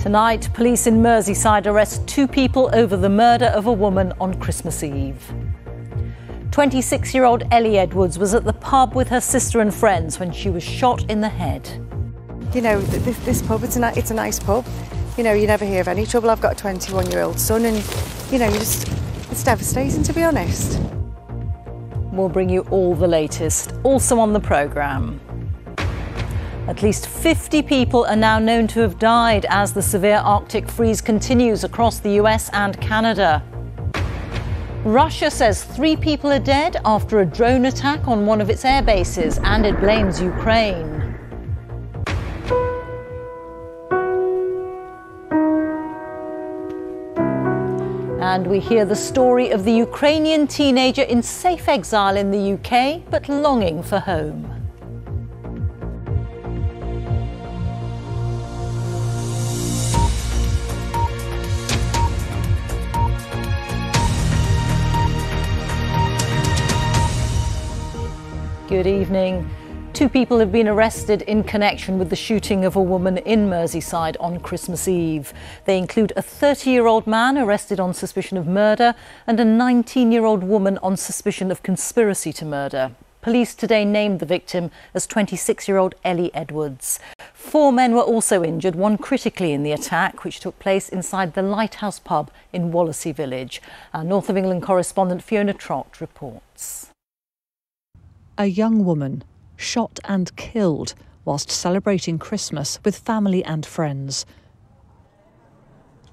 Tonight, police in Merseyside arrest 2 people over the murder of a woman on Christmas Eve. 26-year-old Ellie Edwards was at the pub with her sister and friends when she was shot in the head. You know, this pub, it's a nice pub. You know, you never hear of any trouble. I've got a 21-year-old son and, you know, it's devastating, to be honest. We'll bring you all the latest, also on the programme. At least 50 people are now known to have died as the severe Arctic freeze continues across the US and Canada. Russia says 3 people are dead after a drone attack on one of its air bases, and it blames Ukraine. And we hear the story of the Ukrainian teenager in safe exile in the UK, but longing for home. Good evening. 2 people have been arrested in connection with the shooting of a woman in Merseyside on Christmas Eve. They include a 30-year-old man arrested on suspicion of murder and a 19-year-old woman on suspicion of conspiracy to murder. Police today named the victim as 26-year-old Ellie Edwards. 4 men were also injured, 1 critically in the attack, which took place inside the Lighthouse pub in Wallasey Village. Our North of England correspondent Fiona Trott reports. A young woman shot and killed whilst celebrating Christmas with family and friends.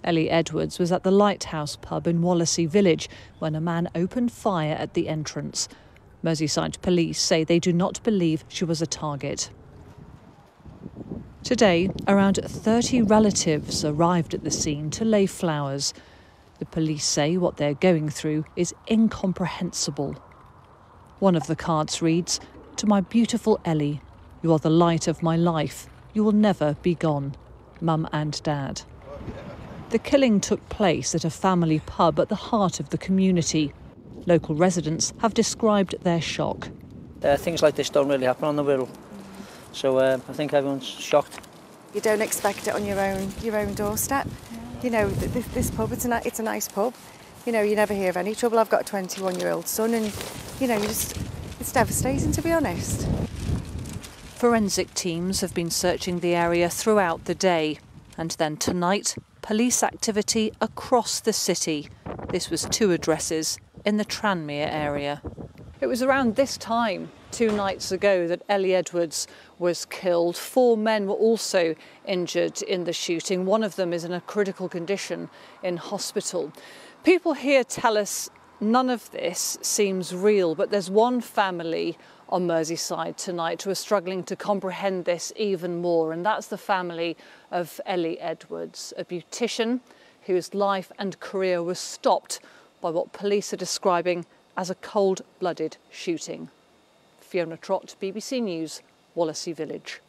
Ellie Edwards was at the Lighthouse pub in Wallasey Village when a man opened fire at the entrance. Merseyside police say they do not believe she was a target. Today, around 30 relatives arrived at the scene to lay flowers. The police say what they're going through is incomprehensible. One of the cards reads, "To my beautiful Ellie, you are the light of my life. You will never be gone. Mum and Dad." The killing took place at a family pub at the heart of the community. Local residents have described their shock. Things like this don't really happen on the Wirral, so I think everyone's shocked. You don't expect it on your own doorstep. You know, this pub, it's a nice pub. You know, you never hear of any trouble. I've got a 21-year-old son and, you know, it's devastating, to be honest. Forensic teams have been searching the area throughout the day. And then tonight, police activity across the city. This was 2 addresses in the Tranmere area. It was around this time 2 nights ago that Ellie Edwards was killed. 4 men were also injured in the shooting. One of them is in a critical condition in hospital. People here tell us none of this seems real, but there's one family on Merseyside tonight who are struggling to comprehend this even more, and that's the family of Ellie Edwards, a beautician whose life and career was stopped by what police are describing as a cold-blooded shooting. Fiona Trott, BBC News, Wallasey Village.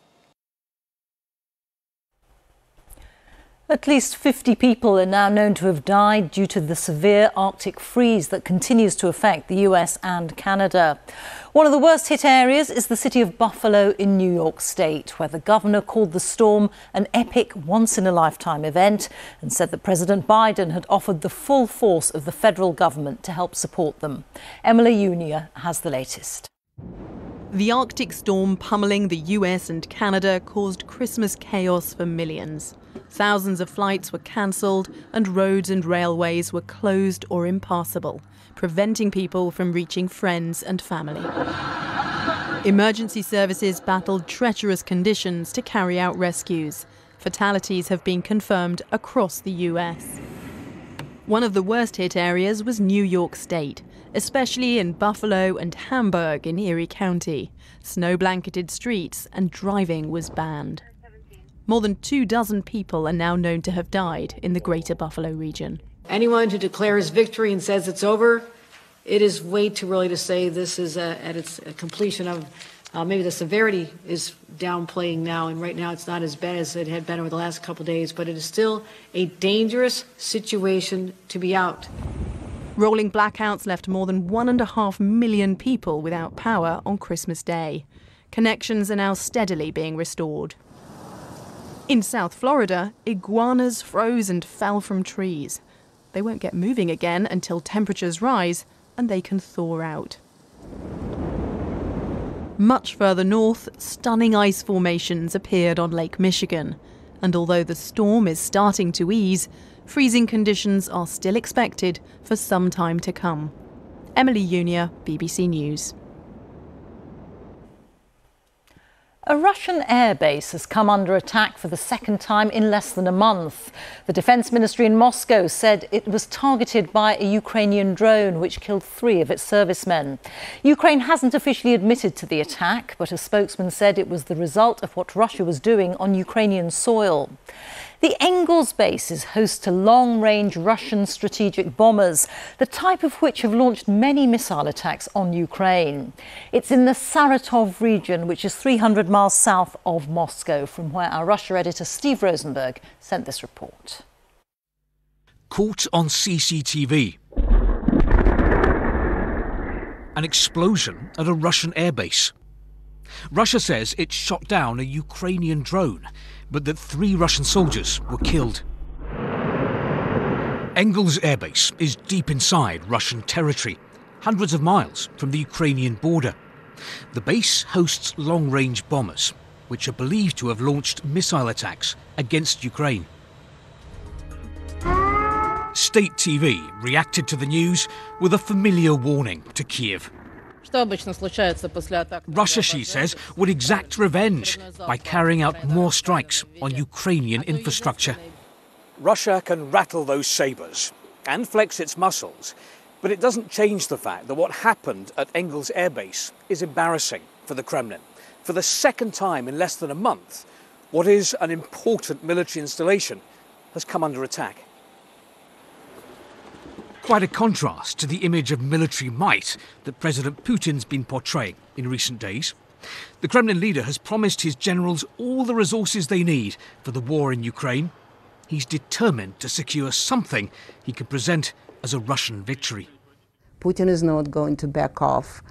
At least 50 people are now known to have died due to the severe Arctic freeze that continues to affect the US and Canada. One of the worst hit areas is the city of Buffalo in New York State, where the governor called the storm an epic once-in-a-lifetime event and said that President Biden had offered the full force of the federal government to help support them. Emily Unia has the latest. The Arctic storm pummeling the US and Canada caused Christmas chaos for millions. Thousands of flights were cancelled and roads and railways were closed or impassable, preventing people from reaching friends and family. Emergency services battled treacherous conditions to carry out rescues. Fatalities have been confirmed across the US. One of the worst hit areas was New York State, especially in Buffalo and Hamburg in Erie County. Snow-blanketed streets and driving was banned. More than 24 people are now known to have died in the Greater Buffalo region. Anyone who declares victory and says it's over, it is way too early to say this is at its completion of, maybe the severity is downplaying now, and right now it's not as bad as it had been over the last couple of days, but it is still a dangerous situation to be out. Rolling blackouts left more than 1.5 million people without power on Christmas Day. Connections are now steadily being restored. In South Florida, iguanas froze and fell from trees. They won't get moving again until temperatures rise and they can thaw out. Much further north, stunning ice formations appeared on Lake Michigan. And although the storm is starting to ease, freezing conditions are still expected for some time to come. Emily Junior, BBC News. A Russian airbase has come under attack for the second time in less than a month. The Defence Ministry in Moscow said it was targeted by a Ukrainian drone, which killed 3 of its servicemen. Ukraine hasn't officially admitted to the attack, but a spokesman said it was the result of what Russia was doing on Ukrainian soil. The Engels base is host to long-range Russian strategic bombers, the type of which have launched many missile attacks on Ukraine. It's in the Saratov region, which is 300 miles south of Moscow, from where our Russia editor Steve Rosenberg sent this report. Caught on CCTV. An explosion at a Russian airbase. Russia says it shot down a Ukrainian drone, but that 3 Russian soldiers were killed. Engels Air Base is deep inside Russian territory, hundreds of miles from the Ukrainian border. The base hosts long-range bombers, which are believed to have launched missile attacks against Ukraine. State TV reacted to the news with a familiar warning to Kiev. Russia, she says, would exact revenge by carrying out more strikes on Ukrainian infrastructure. Russia can rattle those sabres and flex its muscles, but it doesn't change the fact that what happened at Engels Air Base is embarrassing for the Kremlin. For the second time in less than a month, what is an important military installation has come under attack. Quite a contrast to the image of military might that President Putin's been portraying in recent days. The Kremlin leader has promised his generals all the resources they need for the war in Ukraine. He's determined to secure something he can present as a Russian victory. Putin is not going to back off,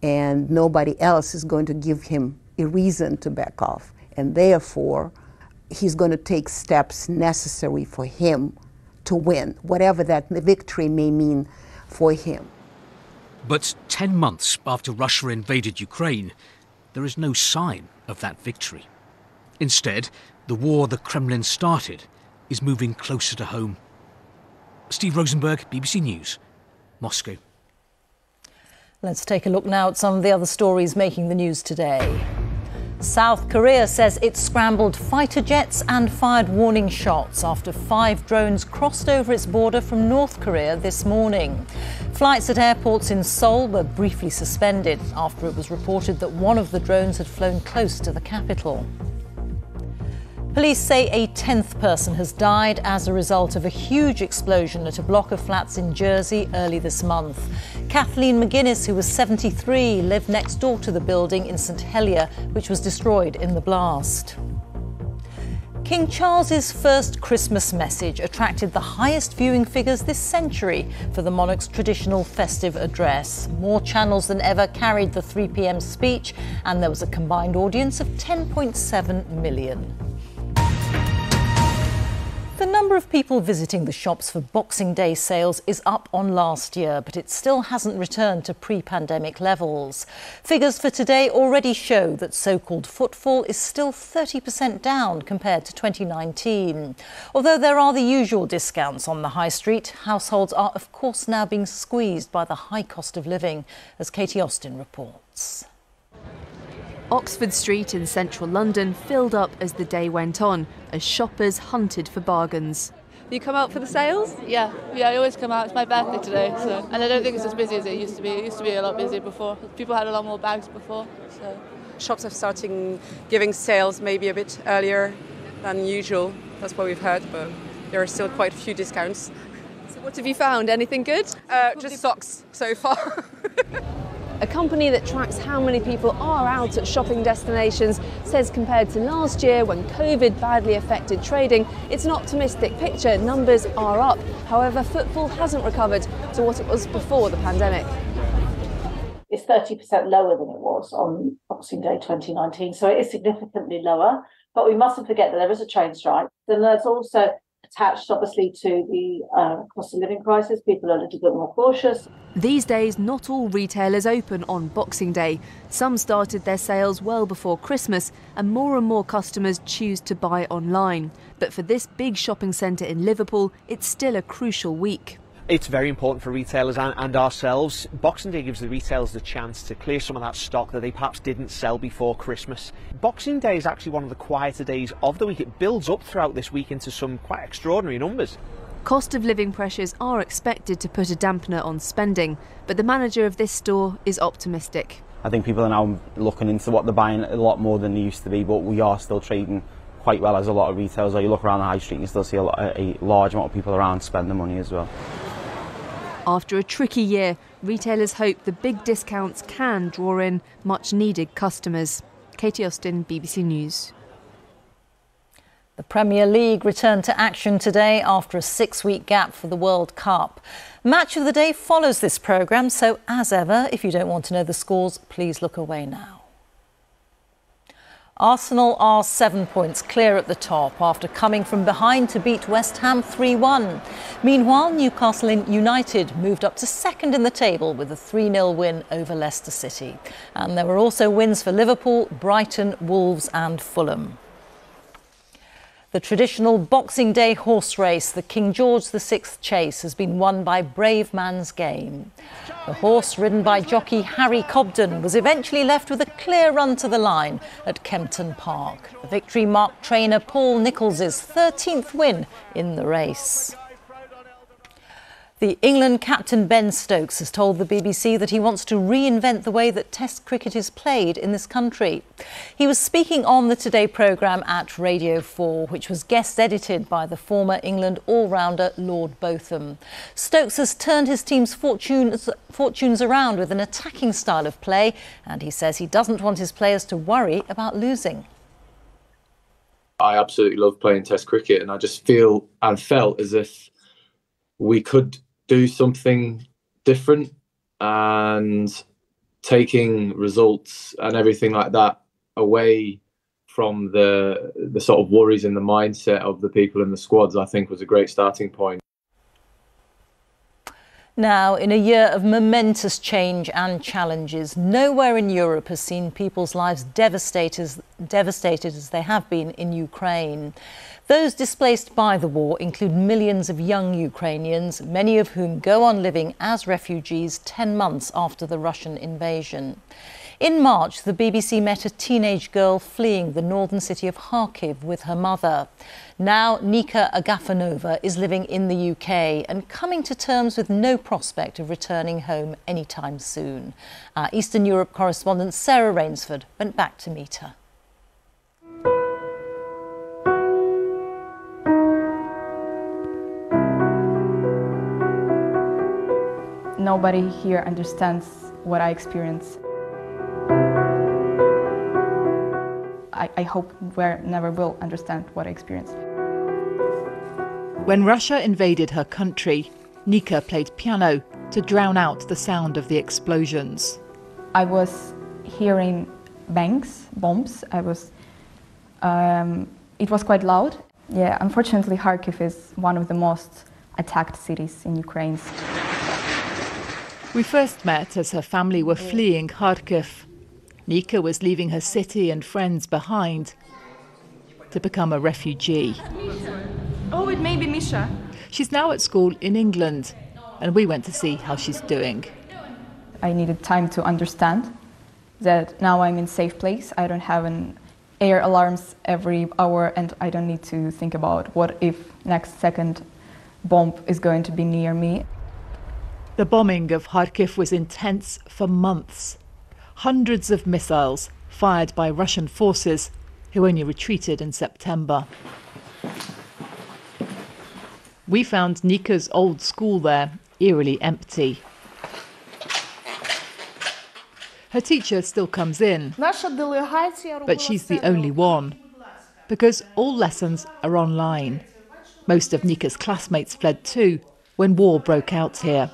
and nobody else is going to give him a reason to back off. And therefore, he's going to take steps necessary for him to win, whatever that victory may mean for him. But 10 months after Russia invaded Ukraine, there is no sign of that victory. Instead, the war the Kremlin started is moving closer to home. Steve Rosenberg, BBC News, Moscow. Let's take a look now at some of the other stories making the news today. South Korea says it scrambled fighter jets and fired warning shots after 5 drones crossed over its border from North Korea this morning. Flights at airports in Seoul were briefly suspended after it was reported that one of the drones had flown close to the capital. Police say a 10th person has died as a result of a huge explosion at a block of flats in Jersey early this month. Kathleen McGuinness, who was 73, lived next door to the building in St Helier, which was destroyed in the blast. King Charles's first Christmas message attracted the highest viewing figures this century for the monarch's traditional festive address. More channels than ever carried the 3 p.m. speech, and there was a combined audience of 10.7 million. The number of people visiting the shops for Boxing Day sales is up on last year, but it still hasn't returned to pre-pandemic levels. Figures for today already show that so-called footfall is still 30% down compared to 2019. Although there are the usual discounts on the high street, households are of course now being squeezed by the high cost of living, as Katie Austin reports. Oxford Street in central London filled up as the day went on, as shoppers hunted for bargains. You come out for the sales? Yeah, I always come out. It's my birthday today, and I don't think it's as busy as it used to be. It used to be a lot busier before. People had a lot more bags before. So. Shops are starting giving sales maybe a bit earlier than usual. That's what we've heard, but there are still quite a few discounts. So what have you found? Anything good? Just socks so far. A company that tracks how many people are out at shopping destinations says compared to last year, when COVID badly affected trading, it's an optimistic picture. Numbers are up. However, footfall hasn't recovered to what it was before the pandemic. It's 30% lower than it was on a Boxing Day 2019. So it is significantly lower, but we mustn't forget that there is a train strike. Then there's also attached, obviously, to the cost of living crisis. People are a little bit more cautious. These days, not all retailers open on Boxing Day. Some started their sales well before Christmas, and more customers choose to buy online. But for this big shopping centre in Liverpool, it's still a crucial week. It's very important for retailers and ourselves. Boxing Day gives the retailers the chance to clear some of that stock that they perhaps didn't sell before Christmas. Boxing Day is actually one of the quieter days of the week. It builds up throughout this week into some quite extraordinary numbers. Cost of living pressures are expected to put a dampener on spending, but the manager of this store is optimistic. I think people are now looking into what they're buying a lot more than they used to be, but we are still trading quite well as a lot of retailers. You look around the high street and you still see a large amount of people around spending money as well. After a tricky year, retailers hope the big discounts can draw in much-needed customers. Katie Austin, BBC News. The Premier League returned to action today after a 6-week gap for the World Cup. Match of the Day follows this programme, so as ever, if you don't want to know the scores, please look away now. Arsenal are 7 points clear at the top after coming from behind to beat West Ham 3-1. Meanwhile, Newcastle United moved up to second in the table with a 3-0 win over Leicester City. And there were also wins for Liverpool, Brighton, Wolves and Fulham. The traditional Boxing Day horse race, the King George VI Chase, has been won by Bravemansgame. The horse, ridden by jockey Harry Cobden, was eventually left with a clear run to the line at Kempton Park. The victory marked trainer Paul Nicholls' 13th win in the race. The England captain Ben Stokes has told the BBC that he wants to reinvent the way that Test cricket is played in this country. He was speaking on the Today programme at Radio 4, which was guest edited by the former England all-rounder Lord Botham. Stokes has turned his team's fortunes around with an attacking style of play, and he says he doesn't want his players to worry about losing. I absolutely love playing Test cricket, and I just felt as if we could do something different, and taking results and everything like that away from the sort of worries and the mindset of the people in the squads, I think was a great starting point. Now, in a year of momentous change and challenges, nowhere in Europe has seen people's lives devastated as they have been in Ukraine. Those displaced by the war include millions of young Ukrainians, many of whom go on living as refugees 10 months after the Russian invasion. In March, the BBC met a teenage girl fleeing the northern city of Kharkiv with her mother. Now, Nika Agafonova is living in the UK and coming to terms with no prospect of returning home anytime soon. Our Eastern Europe correspondent Sarah Rainsford went back to meet her. Nobody here understands what I experience. I hope we never will understand what I experienced. When Russia invaded her country, Nika played piano to drown out the sound of the explosions. I was hearing bombs. It was quite loud. Yeah, unfortunately, Kharkiv is one of the most attacked cities in Ukraine. We first met as her family were fleeing Kharkiv. Nika was leaving her city and friends behind to become a refugee. Oh, it may be Misha. She's now at school in England, and we went to see how she's doing. I needed time to understand that now I'm in a safe place. I don't have air alarms every hour, and I don't need to think about what if next second bomb is going to be near me. The bombing of Kharkiv was intense for months. Hundreds of missiles fired by Russian forces who only retreated in September. We found Nika's old school there, eerily empty. Her teacher still comes in, but she's the only one, because all lessons are online. Most of Nika's classmates fled too when war broke out here.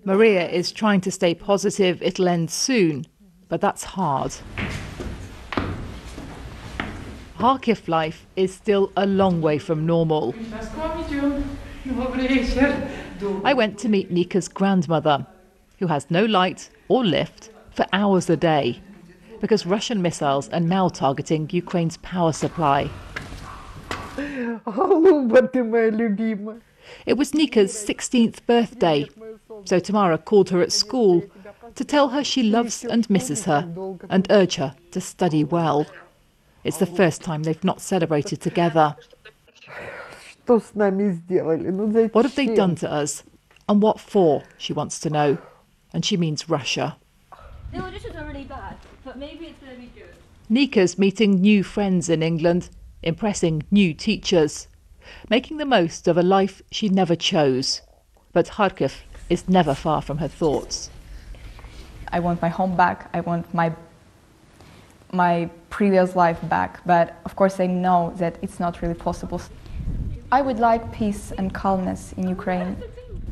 Maria is trying to stay positive it'll end soon, but that's hard. Kharkiv life is still a long way from normal. I went to meet Nika's grandmother, who has no light or lift for hours a day, because Russian missiles are now targeting Ukraine's power supply. It was Nika's 16th birthday, so Tamara called her at school to tell her she loves and misses her and urge her to study well. It's the first time they've not celebrated together. What have they done to us? And what for, she wants to know. And she means Russia. No, this is already bad, but maybe it's going to be good. Nika's meeting new friends in England, impressing new teachers, making the most of a life she never chose. But Kharkiv is never far from her thoughts. I want my home back. I want my previous life back. But of course I know that it's not really possible. I would like peace and calmness in Ukraine,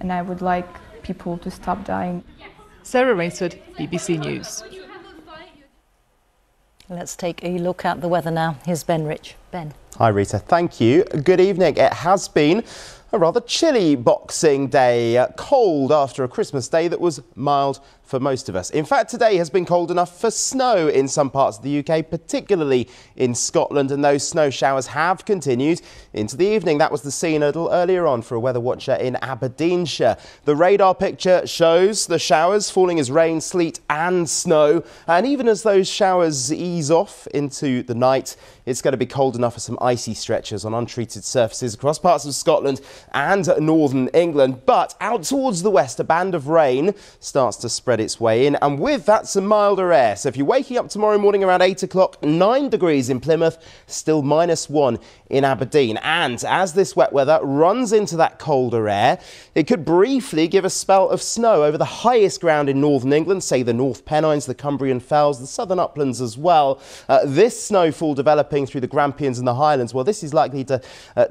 and I would like people to stop dying. Sarah Rainsford, BBC News. Let's take a look at the weather now. Here's Ben Rich. Ben. Hi Rita, thank you. Good evening. It has been a rather chilly Boxing Day, cold after a Christmas day that was mild for most of us. In fact, today has been cold enough for snow in some parts of the UK, particularly in Scotland, and those snow showers have continued into the evening. That was the scene a little earlier on for a weather watcher in Aberdeenshire. The radar picture shows the showers falling as rain, sleet and snow, and even as those showers ease off into the night, it's going to be cold enough for some icy stretches on untreated surfaces across parts of Scotland and northern England. But out towards the west, a band of rain starts to spread its way in, and with that some milder air. So if you're waking up tomorrow morning around 8 o'clock, 9 degrees in Plymouth, still -1 in Aberdeen. And as this wet weather runs into that colder air, it could briefly give a spell of snow over the highest ground in northern England, say the North Pennines, the Cumbrian Fells, the southern uplands as well. This snowfall developing through the Grampians and the Highlands, well, this is likely to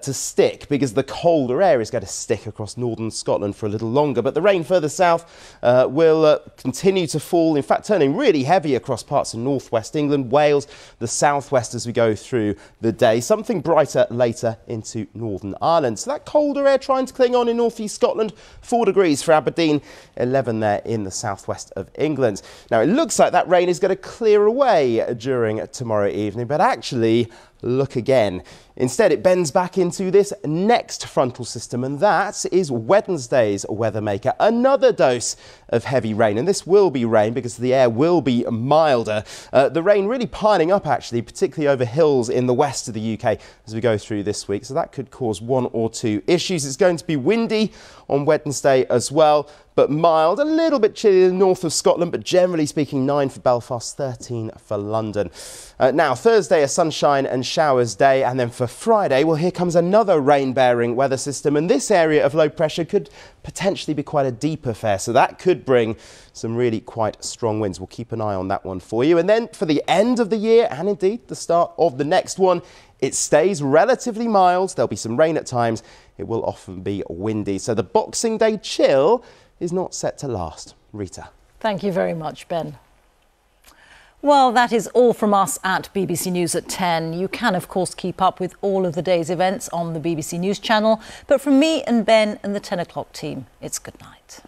stick because the colder air is going to stick across northern Scotland for a little longer. But the rain further south will continue to fall, in fact turning really heavy across parts of northwest England, Wales, the southwest as we go through the day. Something brighter later into Northern Ireland. So that colder air trying to cling on in northeast Scotland, 4 degrees for Aberdeen, 11 there in the southwest of England. Now it looks like that rain is going to clear away during tomorrow evening, but actually look again. Instead, it bends back into this next frontal system, and that is Wednesday's weather maker. Another dose of heavy rain, and this will be rain because the air will be milder. The rain really piling up, actually, particularly over hills in the west of the UK as we go through this week, so that could cause 1 or 2 issues. It's going to be windy on Wednesday as well, but mild, a little bit chilly in the north of Scotland, but generally speaking 9 for Belfast, 13 for London. Now, Thursday, a sunshine and showers day, and then for Friday, well, here comes another rain-bearing weather system, and this area of low pressure could potentially be quite a deep affair, so that could bring some really quite strong winds. We'll keep an eye on that one for you. And then for the end of the year, and indeed the start of the next one, it stays relatively mild. There'll be some rain at times. It will often be windy, so the Boxing Day chill is not set to last. Rita. Thank you very much, Ben. Well, that is all from us at BBC News at 10. You can, of course, keep up with all of the day's events on the BBC News channel. But from me and Ben and the 10 o'clock team, it's good night.